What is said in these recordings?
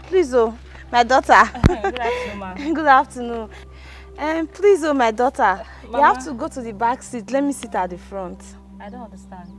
Please, oh, my daughter. Good afternoon, ma. Good afternoon. Please, oh, my daughter. Mama? You have to go to the back seat. Let me sit at the front. I don't understand.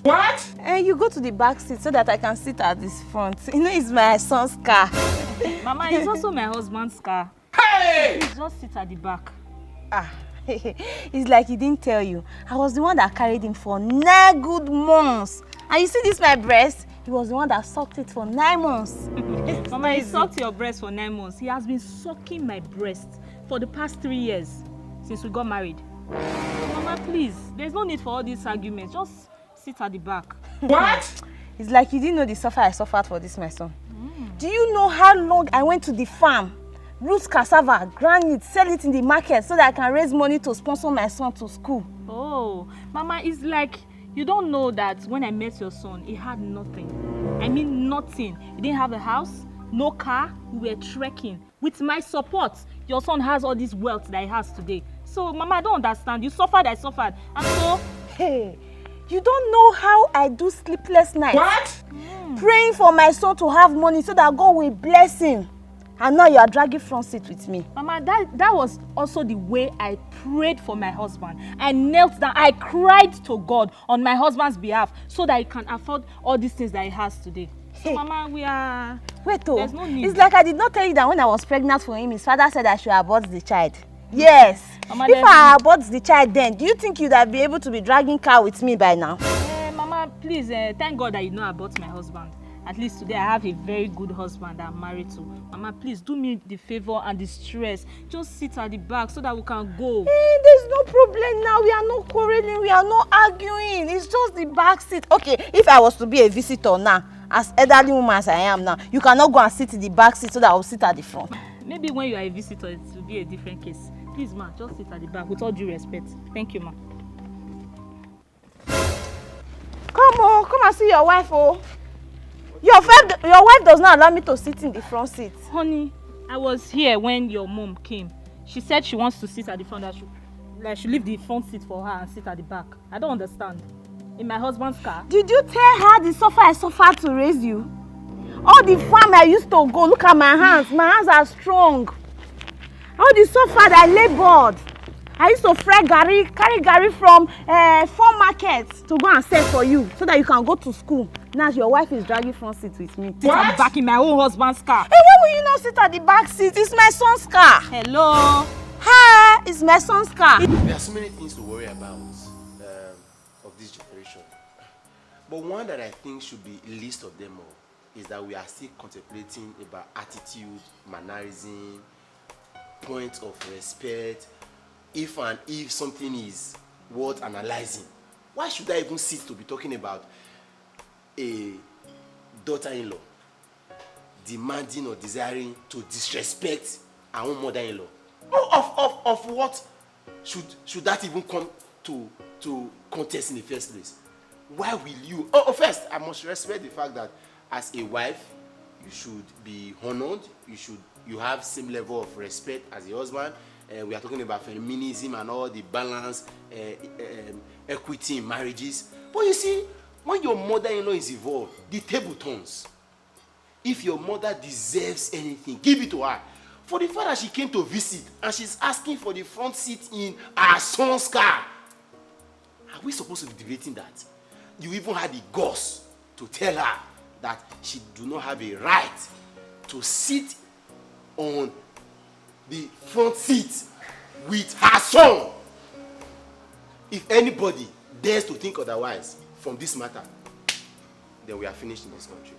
What? You go to the back seat so that I can sit at this front. You know, it's my son's car. Mama, it's also my husband's car. Hey! Please just sit at the back. It's like he didn't tell you. I was the one that carried him for 9 good months. And you see this, my breast? He was the one that sucked it for 9 months. Mama, he sucked your breast for 9 months. He has been sucking my breast for the past 3 years since we got married. Mama, please, there's no need for all these arguments. Just sit at the back. What? It's like you didn't know the suffer I suffered for this, my son. Do you know how long I went to the farm, root cassava, grind it, sell it in the market so that I can raise money to sponsor my son to school? Oh, Mama, it's like you don't know that when I met your son, he had nothing. I mean nothing. He didn't have a house, no car, we were trekking. With my support, your son has all this wealth that he has today. So, Mama, I don't understand. You suffered, I suffered. And so... Hey, you don't know how I do sleepless nights. What? Praying for my son to have money so that God will bless him. And now you are dragging front seat with me. Mama, that was also the way I prayed for my husband. I knelt down, I cried to God on my husband's behalf so that he can afford all these things that he has today. So, Mama, we are... Wait, oh, there's no need. It's like I did not tell you that when I was pregnant for him, his father said I should abort the child. Yes. Mama, if I abort the child then, do you think you'd have been able to be dragging car with me by now? Mama, please, thank God that you know about my husband. At least today I have a very good husband that I'm married to. Mama, please do me the favor and the stress. Just sit at the back so that we can go. Hey, there's no problem now. We are not quarreling. We are not arguing. It's just the back seat. Okay, if I was to be a visitor now, as elderly woman as I am now, you cannot go and sit in the back seat so that I will sit at the front. Maybe when you are a visitor, it will be a different case. Please, ma, just sit at the back with all due respect. Thank you, ma. Come and see your wife, oh. Your wife does not allow me to sit in the front seat. Honey, I was here when your mom came. She said she wants to sit at the front. I should leave the front seat for her and sit at the back. I don't understand. In my husband's car. Did you tell her the suffer I suffered to raise you? All the farm I used to go, look at my hands. My hands are strong. All the suffer I labored. I used to carry gari from farm markets to go and sell for you so that you can go to school. Now your wife is dragging front seat with me. Sit at the back in my own husband's car. Hey, why will you not sit at the back seat? It's my son's car. Hello. Hi, it's my son's car. There are so many things to worry about of this generation. But one that I think should be least of them all is that we are still contemplating about attitude, mannerism, points of respect, if and if something is worth analyzing. Why should I even sit to be talking about a daughter-in-law demanding or desiring to disrespect our own mother-in-law? Of what should that even come to contest in the first place? Why will you? First, I must respect the fact that as a wife, you should be honored. You have same level of respect as a husband. We are talking about feminism and all the balance, equity in marriages. But you see, when your mother-in-law is involved, the table turns. If your mother deserves anything, give it to her. For the fact that she came to visit and she's asking for the front seat in her son's car, are we supposed to be debating that? You even had the guts to tell her that she do not have a right to sit on the front seat with her son. If anybody dares to think otherwise from this matter, then we are finished in this country.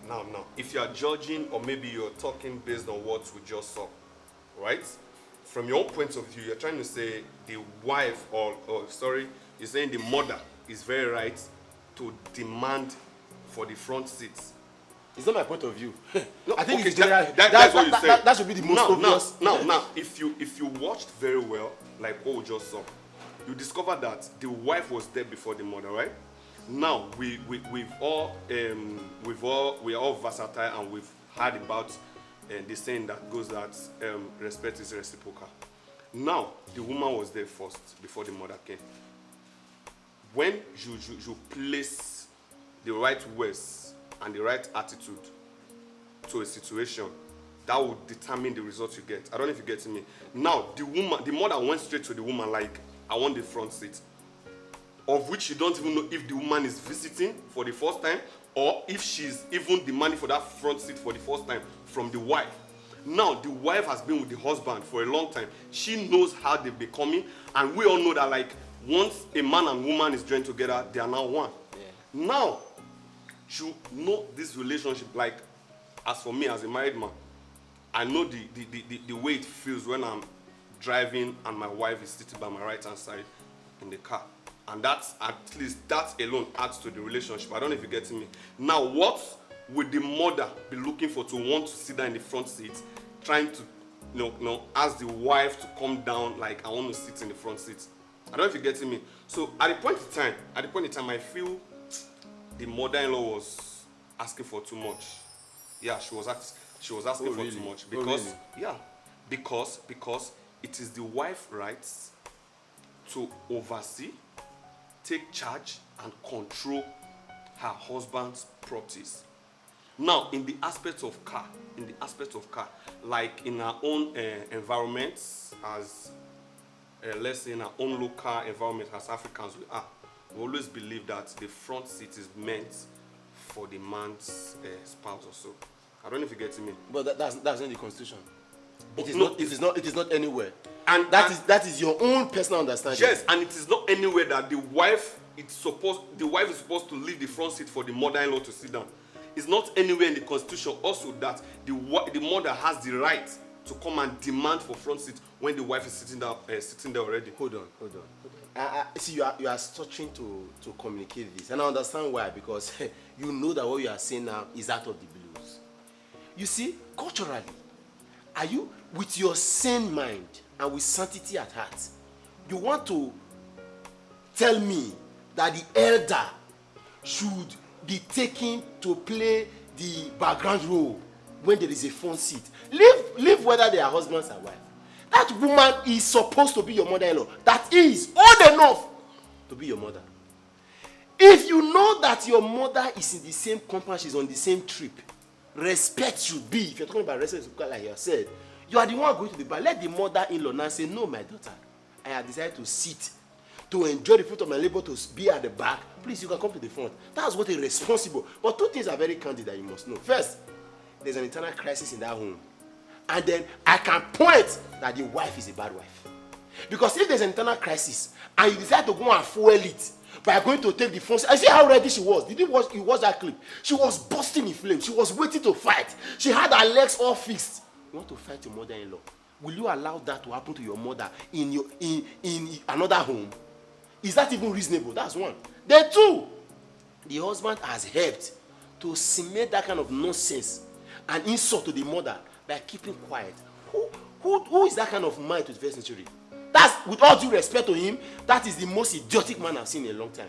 Now, if you are judging or maybe you're talking based on what we just saw, right? From your own point of view, you're trying to say the wife you're saying the mother is very right to demand for the front seats. It's not my point of view. No, I think okay, it's general. that's what you say. That should be the most obvious. Now, if you watched very well, like what we just saw, you discover that the wife was there before the mother, right? Now we are all versatile and we've heard about the saying that goes that respect is reciprocal. Now the woman was there first before the mother came. When you place the right words and the right attitude to a situation, that will determine the result you get. I don't know if you get me. Now, the mother went straight to the woman like, I want the front seat. Of which you don't even know if the woman is visiting for the first time or if she's even demanding for that front seat for the first time from the wife. Now, the wife has been with the husband for a long time. She knows how they're becoming, and we all know that, like, once a man and woman is joined together, they are now one. Yeah. Now, you know this relationship, like, as for me, as a married man, I know the way it feels when I'm driving and my wife is sitting by my right-hand side in the car. And that's, at least, that alone adds to the relationship. I don't know if you're getting me. Now, what would the mother be looking for to want to sit down in the front seat, trying to, ask the wife to come down, like, I want to sit in the front seat? I don't know if you're getting me. So, at the point in time, I feel the mother-in-law was asking for too much. Yeah, she was asking for too much. Because, because it is the wife's rights to oversee, take charge, and control her husband's properties. Now, in the aspect of car, like in our own environments, as let's say in our own local environment as Africans, we always believe that the front seat is meant for the man's spouse or so. I don't know if you get me. But that's not the constitution. It is not anywhere. And that is your own personal understanding. Yes, and it is not anywhere that the wife is supposed to leave the front seat for the mother-in-law to sit down. It's not anywhere in the constitution also that the mother has the right to come and demand for front seat when the wife is sitting there already. Hold on. See, you are struggling to communicate this, and I understand why, because you know that what you are saying now is out of the blues. You see, culturally, are you, with your sane mind and with sanctity at heart, you want to tell me that the elder should be taken to play the background role when there is a front seat? Leave whether they are husbands or wife. That woman is supposed to be your mother-in-law. That is old enough to be your mother. If you know that your mother is in the same compound, she's on the same trip, respect should be, if you're talking about respect, like you said, you are the one going to the bar. Let the mother-in-law now say, no, my daughter, I have decided to sit, to enjoy the fruit of my labor, to be at the back. Please, you can come to the front. That's what is responsible. But two things are very candid that you must know. First, there's an internal crisis in that home. And then I can point that the wife is a bad wife. Because if there's an internal crisis and you decide to go and fuel it by going to take the front, I see how ready she was. Did you watch that clip? She was bursting in flames. She was waiting to fight. She had her legs all fixed. You want to fight your mother-in-law? Will you allow that to happen to your mother in another home? Is that even reasonable? That's one. Then two, the husband has helped to cement that kind of nonsense and insult to the mother by keeping quiet. Who is that kind of man to the 1st century? That's, with all due respect to him, that is the most idiotic man I've seen in a long time.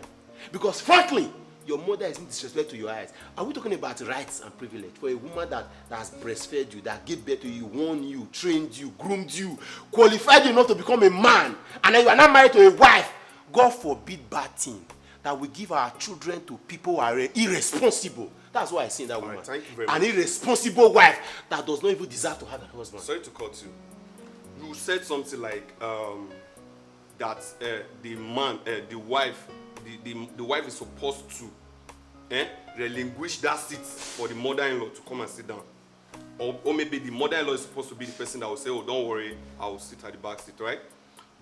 Because frankly, your mother is in disrespect to your eyes. Are we talking about rights and privilege for a woman that has breastfed you, that gave birth to you, won you, trained you, groomed you, qualified you enough to become a man, and then you are not married to a wife? God forbid bad thing that we give our children to people who are irresponsible. That's why I see in that woman. Thank you very much. An irresponsible wife that does not even deserve to have a husband. Sorry to cut you. You said something like that the wife is supposed to relinquish that seat for the mother-in-law to come and sit down. Or maybe the mother-in-law is supposed to be the person that will say, oh, don't worry, I will sit at the back seat, right?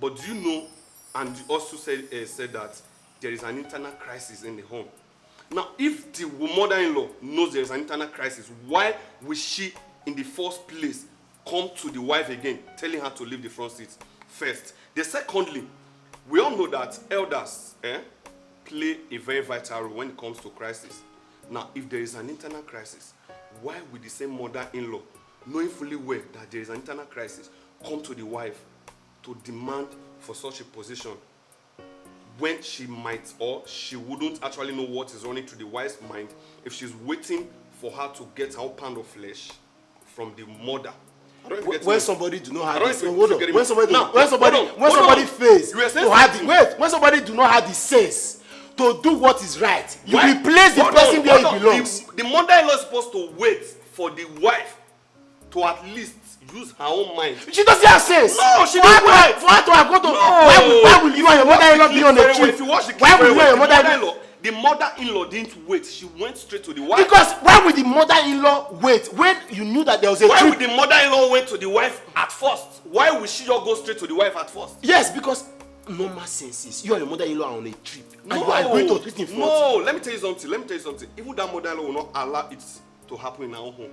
But do you know, and you also said that there is an internal crisis in the home. Now, if the mother-in-law knows there is an internal crisis, why will she, in the first place, come to the wife again, telling her to leave the front seat first? Secondly, we all know that elders play a very vital role when it comes to crisis. Now, if there is an internal crisis, why would the same mother-in-law, knowing fully well that there is an internal crisis, come to the wife to demand for such a position when she might or she wouldn't actually know what is running through the wife's mind if she's waiting for her to get her pound of flesh from the mother? When somebody do not have the when somebody do not have the sense to do what is right, you replace the person where he belongs. the mother-in-law is supposed to wait for the wife to at least use her own mind. She doesn't have sense. No, she doesn't wait. Why will you and your mother-in-law be on a trip? If you watch the clip Why will you and your mother-in-law, the mother-in-law didn't wait. She went straight to the wife. Because why would the mother-in-law wait when you knew that there was a Why trip? would the mother-in-law went to the wife at first? Why would she just go straight to the wife at first? Yes, because normal senses. You and your mother-in-law are on a trip. And you are going to treat in front. No, let me tell you something. Even that mother-in-law will not allow it to happen in our home.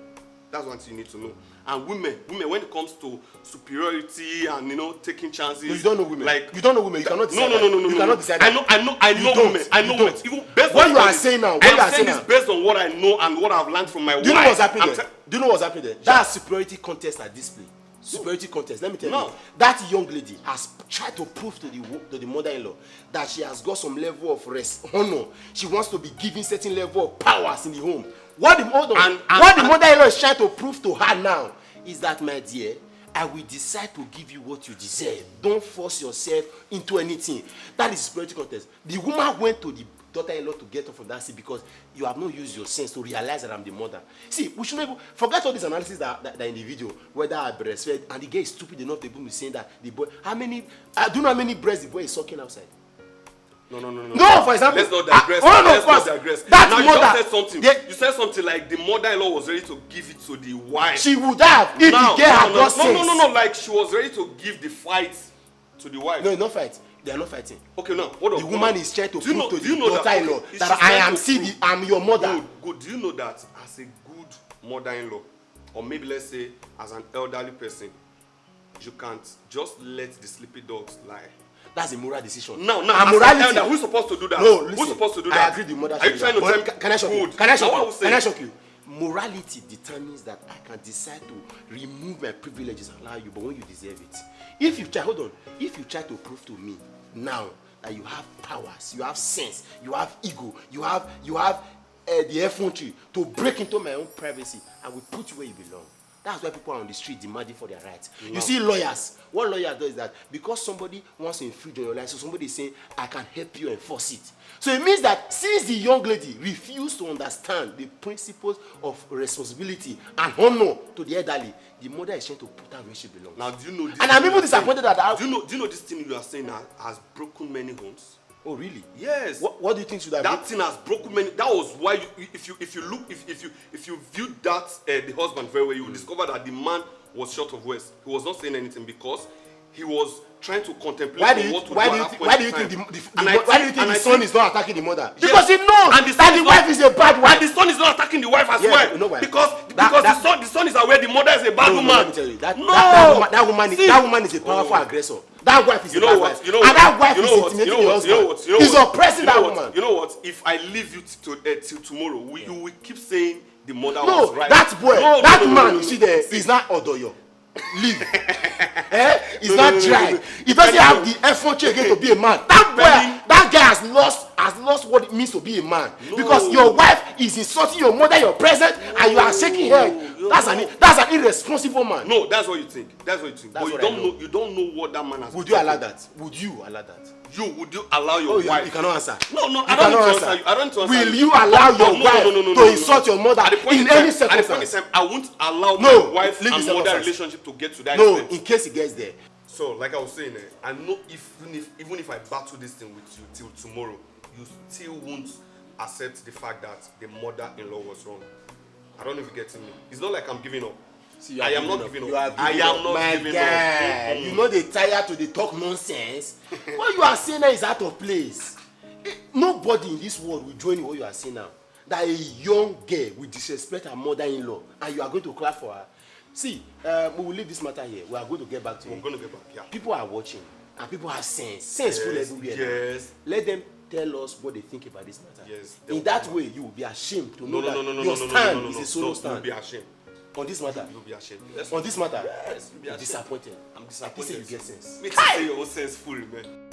That's one thing you need to know. And women, when it comes to superiority and taking chances. No, you don't know women. Like you don't know women. You cannot decide. No. You cannot decide. I know women. I know women. Even based what on you are saying now. I'm saying this based on what I know and what I've learned from my wife. Do you know what's happening there? Do you know what's happening there? That superiority contest at display. Superiority contest. Let me tell you. That young lady has tried to prove to the mother-in-law that she has got some level of honor. She wants to be given certain level of powers in the home. What the mother-in-law is trying to prove to her now is that, my dear, I will decide to give you what you deserve. Don't force yourself into anything. That is superiority contest. The woman went to the daughter-in-law to get off from that seat because you have not used your sense to realize that I'm the mother. See, we shouldn't even forget all this analysis that in the video, whether I breastfed, and the girl is stupid enough to be saying that the boy, do you know how many breasts the boy is sucking outside? No. No, for example. Let's not digress. Let's not digress. That now mother, you just said something. You said something like the mother-in-law was ready to give it to the wife. She would have if the girl had got sense. No. Like she was ready to give the fight to the wife. No, not fight. They are not fighting. Okay, now hold on. The woman is trying to prove to the daughter-in-law that that I'm your mother. Good. Do you know that as a good mother-in-law, or maybe let's say as an elderly person, you can't just let the sleepy dogs lie? That's a moral decision. No. Morality. Who's supposed to do that? No, listen. Who's supposed to do that? I agree with the mother. Are you trying to tell me? Can I shock you? Can I shock you? Morality determines that I can decide to remove my privileges and allow you, but when you deserve it. If you try to prove to me now that you have powers, you have sense, you have ego, you have the effrontery to break into my own privacy, I will put you where you belong. That's why people are on the street demanding for their rights. No. You see lawyers. What lawyer does is that because somebody wants to infringe on your life, so somebody is saying, I can help you enforce it. So it means that since the young lady refused to understand the principles of responsibility and honor to the elderly, the mother is trying to put her where she belongs. Now, do you know this? And I'm even disappointed that do you know this thing you are saying has broken many homes? Oh really? Yes. What do you think should have that thing has broken many? That was why if you viewed that the husband very well, you will discover that the man was short of words. He was not saying anything because he was trying to contemplate why do you think the son is not attacking the mother? Yes. Because he knows that the wife is a bad wife. And the son is not attacking the wife as well. You know why? Because the son is aware the mother is a bad woman. Let me tell you, that woman is a powerful aggressor. That wife is a bad wife. And that wife is intimidating the husband. He's oppressing that woman. You know what? If I leave you till tomorrow, you will keep saying the mother was right. That boy, that man you see there is not Odoyo. Leave. He's not dry. He doesn't have the effort again to be a man. That guy has lost what it means to be a man. Because your wife is insulting your mother, your present, and you are shaking her. That's an irresponsible man. No, that's what you think. But you don't know what that man has. Would you allow that? Would you allow that? Would you allow your wife? You cannot answer. No, I don't need to answer you. I don't need to answer Will you allow your wife to insult your mother in any circumstance? At the point in time, I won't allow my wife and mother relationship to get to that extent. No, in case it gets there. So, like I was saying, I know even if I battle this thing with you till tomorrow, you still won't accept the fact that the mother-in-law was wrong. I don't know if you're getting me. It's not like I'm giving up. See, I am not giving up. I am not giving up. You know they tired to talk nonsense. What you are saying now is out of place. Nobody in this world will join you what you are saying now. That a young girl will disrespect her mother-in-law and you are going to clap for her. See, we will leave this matter here. We are going to get back to it. We're going to get back, yeah. People are watching and people have sense. Sense full everywhere. Yes. Let them tell us what they think about this matter. Yes. In that way, you will be ashamed to know that your stand is a solo stand. You will be ashamed. On this matter? You will be ashamed. On this matter? Yes, you'll be ashamed. Disappointed. I'm disappointed. You get sense. Make sure you say your own sense full, man.